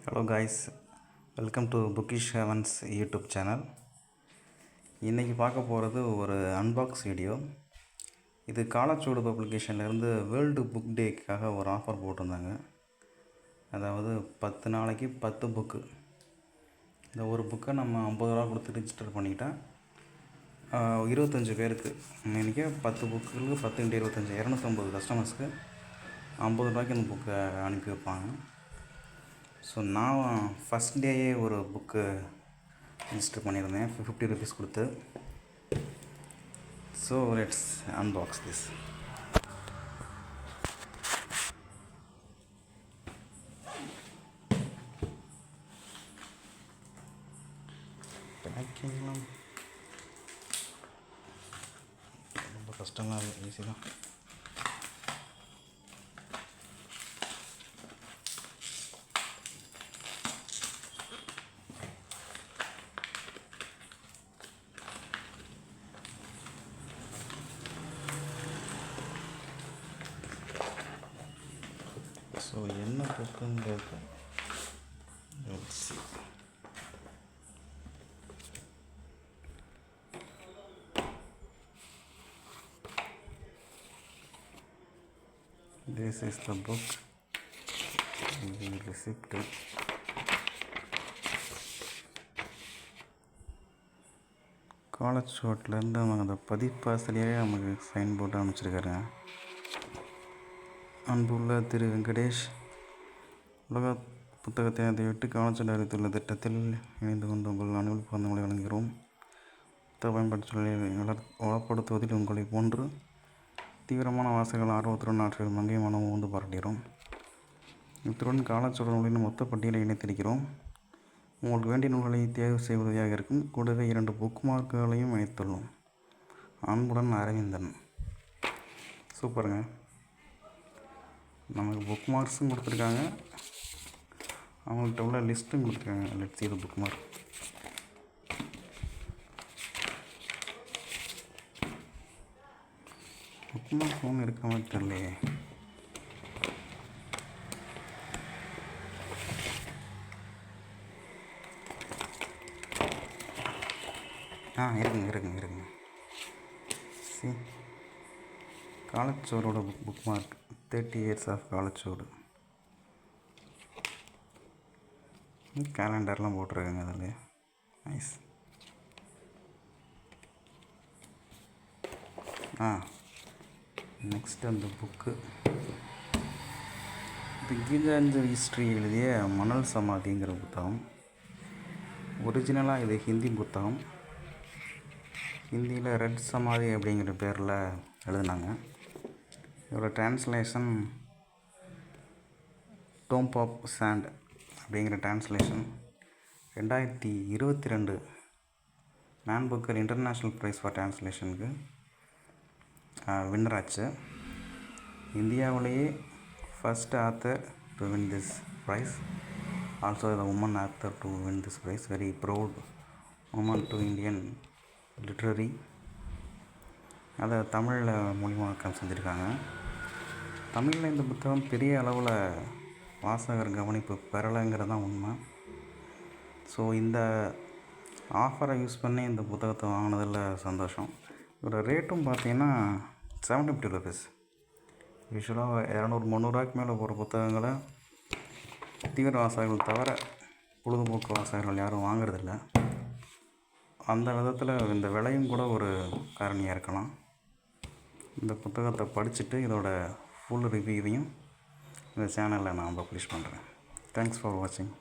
Hello guys, welcome to bookish heavens YouTube channel. இன்றைக்கி பார்க்க போகிறது ஒரு அன்பாக்ஸ் வீடியோ. இது காலச்சுவடு பப்ளிகேஷன்லேருந்து வேர்ல்டு புக் டேக்காக ஒரு ஆஃபர் போட்டிருந்தாங்க. அதாவது 10 நாளைக்கு 10 புக்கு. இந்த ஒரு புக்கை நம்ம 50 ரூபா கொடுத்து ரிஜிஸ்டர் பண்ணிக்கிட்டால் 25 பேருக்கு இன்றைக்கி 10 புக்குகளுக்கு 10 × 25 250 கஸ்டமர்ஸ்க்கு 50 ரூபாய்க்கு இந்த புக்கை அனுப்பி வைப்பாங்க. ஸோ நான் ஃபஸ்ட் டேயே ஒரு புக்கு ரிஜிஸ்டர் பண்ணியிருந்தேன் 50 ருபீஸ் கொடுத்து. So let's unbox this. பேக்கிங்லாம் ரொம்ப கஷ்டமாக இல்லை, ஈஸி தான். ஸோ என்ன புக்குங்கிறது this is the book, the receipt. காலச்சுவட்டிலேருந்து அவங்க அந்த பதிப்பாசிலேயே நமக்கு சைன் போட்டு அனுப்பிச்சிருக்காருங்க. அன்புள்ள திரு வெங்கடேஷ், உலக புத்தகத்தை அதை விட்டு காலச்சுவடு அறிவித்துள்ள திட்டத்தில் இணைந்து கொண்டு உங்கள் அனுபவ பந்தங்களை வழங்குகிறோம். புத்தக பயன்பாட்டு சூழலை வளப்படுத்துவதில் உங்களை போன்று தீவிரமான வாசகர்கள் ஆர்வத்துடன் ஆற்றிய மங்கை மனம் வந்து பாராட்டுகிறோம். இத்துடன் காலச்சுவடு நூலின் மொத்த பட்டியலை இணைத்திருக்கிறோம். உங்களுக்கு வேண்டிய நூல்களை தேர்வு செய்வதாக இருக்கும். கூடவே 2 புக் மார்க்குகளையும் இணைத்துள்ளோம். அன்புடன் அரவிந்தன். சூப்பருங்க. நமக்கு புக் மார்க்ஸும் கொடுத்துருக்காங்க, அவங்கள்ட்ட உள்ள லிஸ்ட்டும் கொடுத்துருக்காங்க. Let's see the bookmark. Bookmark ஒன்று இருக்க மாதிரி தெரியலையே. இருக்குங்க. சி, காலச்சுவடோட புக் மார்க் 30 years ஆஃப் காலச்சுவடு. கேலண்டர்லாம் போட்டிருக்காங்க அதில். நைஸ். நெக்ஸ்ட் அந்த புக்கு இது கீதாஞ்சலி ஹிஸ்ட்ரி எழுதிய மணல் சமாதிங்கிற புத்தகம். ஒரிஜினலாக இது ஹிந்தி புத்தகம். ஹிந்தியில் ரெட் சமாதி அப்படிங்கிற பேரில் எழுதினாங்க. இதோட டிரான்ஸ்லேஷன் டோம்ப் ஆஃப் சாண்ட் அப்படிங்கிற translation 2022 Man Booker International Prize for டிரான்ஸ்லேஷனுக்கு வின்னர் ஆச்சு. இந்தியாவிலேயே first author to win this prize, also the woman author to win this prize. Very proud woman to Indian literary. அதை தமிழில் மொழிமாக்கம் செஞ்சுருக்காங்க. தமிழில் இந்த புத்தகம் பெரிய அளவில் வாசகர் கவனிப்பு பெறலைங்கிறது தான் உண்மை. ஸோ இந்த ஆஃபரை யூஸ் பண்ணி இந்த புத்தகத்தை வாங்கினதில் சந்தோஷம். இதோட ரேட்டும் பார்த்தீங்கன்னா 750 ருபீஸ். யூஸ்வலாக 200-300 ரூபாய்க்கு மேலே போகிற புத்தகங்களை தீவிர வாசகர்கள் தவிர பொழுதுபோக்கு வாசகர்கள் யாரும் வாங்குறதில்ல. அந்த விதத்தில் இந்த விலையும் கூட ஒரு காரணியாக இருக்கலாம். இந்த புத்தகத்தை படிச்சுட்டு இதோட ஃபுல் ரிவ்யூவையும் இந்த சேனலில் நான் பப்ளிஷ் பண்ணுறேன். தேங்க்ஸ் ஃபார் வாட்சிங்.